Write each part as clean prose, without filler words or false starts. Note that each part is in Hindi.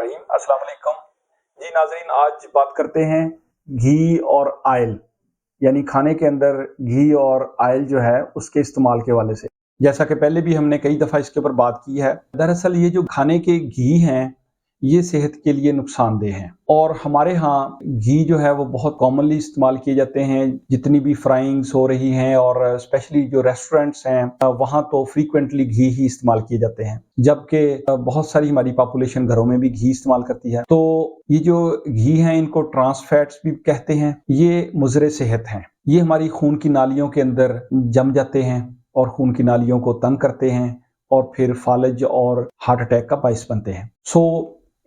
बिस्मिल्लाहिर्रहमानिर्रहीम। अस्सलाम वालेकुम जी नाज़रीन, आज बात करते हैं घी और ऑयल, यानी खाने के अंदर घी और ऑयल जो है उसके इस्तेमाल के हवाले से। जैसा कि पहले भी हमने कई दफ़ा इसके ऊपर बात की है। दरअसल ये जो खाने के घी हैं ये सेहत के लिए नुकसानदेह हैं और हमारे यहाँ घी जो है वो बहुत कॉमनली इस्तेमाल किए जाते हैं। जितनी भी फ्राइंग्स हो रही हैं और स्पेशली जो रेस्टोरेंट्स हैं वहाँ तो फ्रीक्वेंटली घी ही इस्तेमाल किए जाते हैं, जबकि बहुत सारी हमारी पॉपुलेशन घरों में भी घी इस्तेमाल करती है। तो ये जो घी हैं इनको ट्रांस फैट्स भी कहते हैं। ये मुज़र सेहत हैं। ये हमारी खून की नालियों के अंदर जम जाते हैं और खून की नालियों को तंग करते हैं और फिर फालज और हार्ट अटैक का बाइस बनते हैं।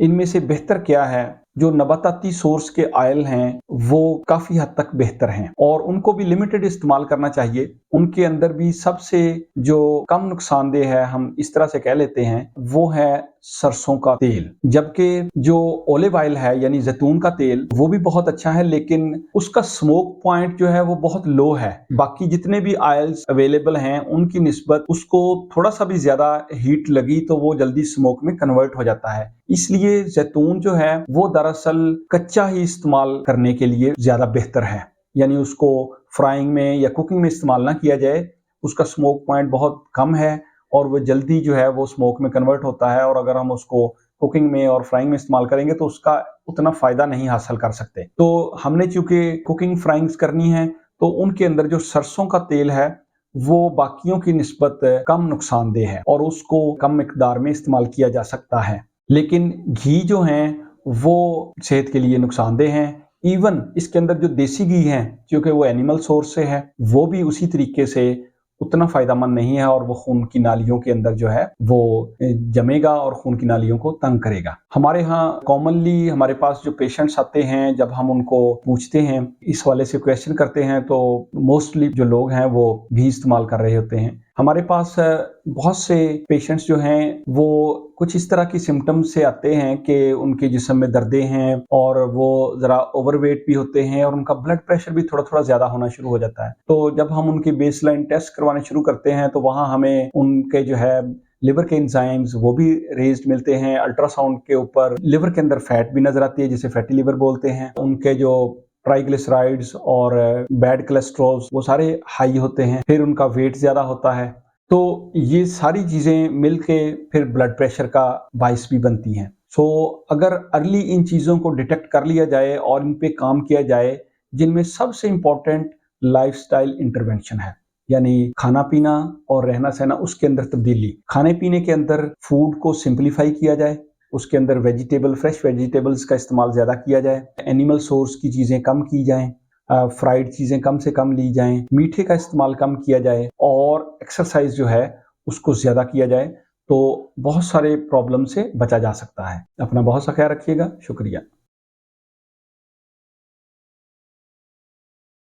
इनमें से बेहतर क्या है, जो नबाताती सोर्स के ऑयल हैं वो काफ़ी हद तक बेहतर हैं और उनको भी लिमिटेड इस्तेमाल करना चाहिए। उनके अंदर भी सबसे जो कम नुकसानदेह है, हम इस तरह से कह लेते हैं, वो है सरसों का तेल। जबकि जो ओलिव ऑयल है यानी जैतून का तेल वो भी बहुत अच्छा है, लेकिन उसका स्मोक पॉइंट जो है वो बहुत लो है। बाकी जितने भी ऑयल्स अवेलेबल हैं उनकी निस्बत उसको थोड़ा सा भी ज्यादा हीट लगी तो वो जल्दी स्मोक में कन्वर्ट हो जाता है। इसलिए जैतून जो है वो दरअसल कच्चा ही इस्तेमाल करने के लिए ज्यादा बेहतर है, यानी उसको फ्राइंग में या कुकिंग में इस्तेमाल ना किया जाए। उसका स्मोक पॉइंट बहुत कम है और वो जल्दी जो है वो स्मोक में कन्वर्ट होता है, और अगर हम उसको कुकिंग में और फ्राइंग में इस्तेमाल करेंगे तो उसका उतना फायदा नहीं हासिल कर सकते। तो हमने चूंकि कुकिंग फ्राइंग्स करनी है तो उनके अंदर जो सरसों का तेल है वो बाकियों की निस्बत कम नुकसानदेह है और उसको कम मिकदार में इस्तेमाल किया जा सकता है। लेकिन घी जो हैं वो सेहत के लिए नुकसानदेह हैं। इवन इसके अंदर जो देसी घी है, क्योंकि वो एनिमल सोर्स से है, वो भी उसी तरीके से उतना फायदेमंद नहीं है और वो खून की नालियों के अंदर जो है वो जमेगा और खून की नालियों को तंग करेगा। हमारे यहाँ कॉमनली हमारे पास जो पेशेंट्स आते हैं, जब हम उनको पूछते हैं, इस वाले से क्वेश्चन करते हैं, तो मोस्टली जो लोग हैं वो घी इस्तेमाल कर रहे होते हैं। हमारे पास बहुत से पेशेंट्स जो हैं वो कुछ इस तरह की सिम्टम्स से आते हैं कि उनके जिस्म में दर्दें हैं और वो ज़रा ओवरवेट भी होते हैं और उनका ब्लड प्रेशर भी थोड़ा थोड़ा ज़्यादा होना शुरू हो जाता है। तो जब हम उनके बेसलाइन टेस्ट करवाने शुरू करते हैं तो वहाँ हमें उनके जो है लिवर के एंजाइम्स वो भी रेज्ड मिलते हैं। अल्ट्रासाउंड के ऊपर लिवर के अंदर फैट भी नजर आती है, जिसे फैटी लिवर बोलते हैं। उनके जो ट्राइग्लिसराइड्स और बैड कोलेस्ट्रॉल वो सारे हाई होते हैं। फिर उनका वेट ज़्यादा होता है। तो ये सारी चीज़ें मिलके फिर ब्लड प्रेशर का बाइस भी बनती हैं। अगर अर्ली इन चीज़ों को डिटेक्ट कर लिया जाए और इन पे काम किया जाए, जिनमें सबसे इम्पोर्टेंट लाइफस्टाइल इंटरवेंशन है, यानी खाना पीना और रहना सहना, उसके अंदर तब्दीली। खाने पीने के अंदर फूड को सिंप्लीफाई किया जाए, उसके अंदर फ्रेश वेजिटेबल्स का इस्तेमाल ज़्यादा किया जाए, एनिमल सोर्स की चीज़ें कम की जाएं, फ्राइड चीज़ें कम से कम ली जाएं, मीठे का इस्तेमाल कम किया जाए और एक्सरसाइज जो है उसको ज़्यादा किया जाए, तो बहुत सारे प्रॉब्लम से बचा जा सकता है। अपना बहुत सा ख्याल रखिएगा। शुक्रिया।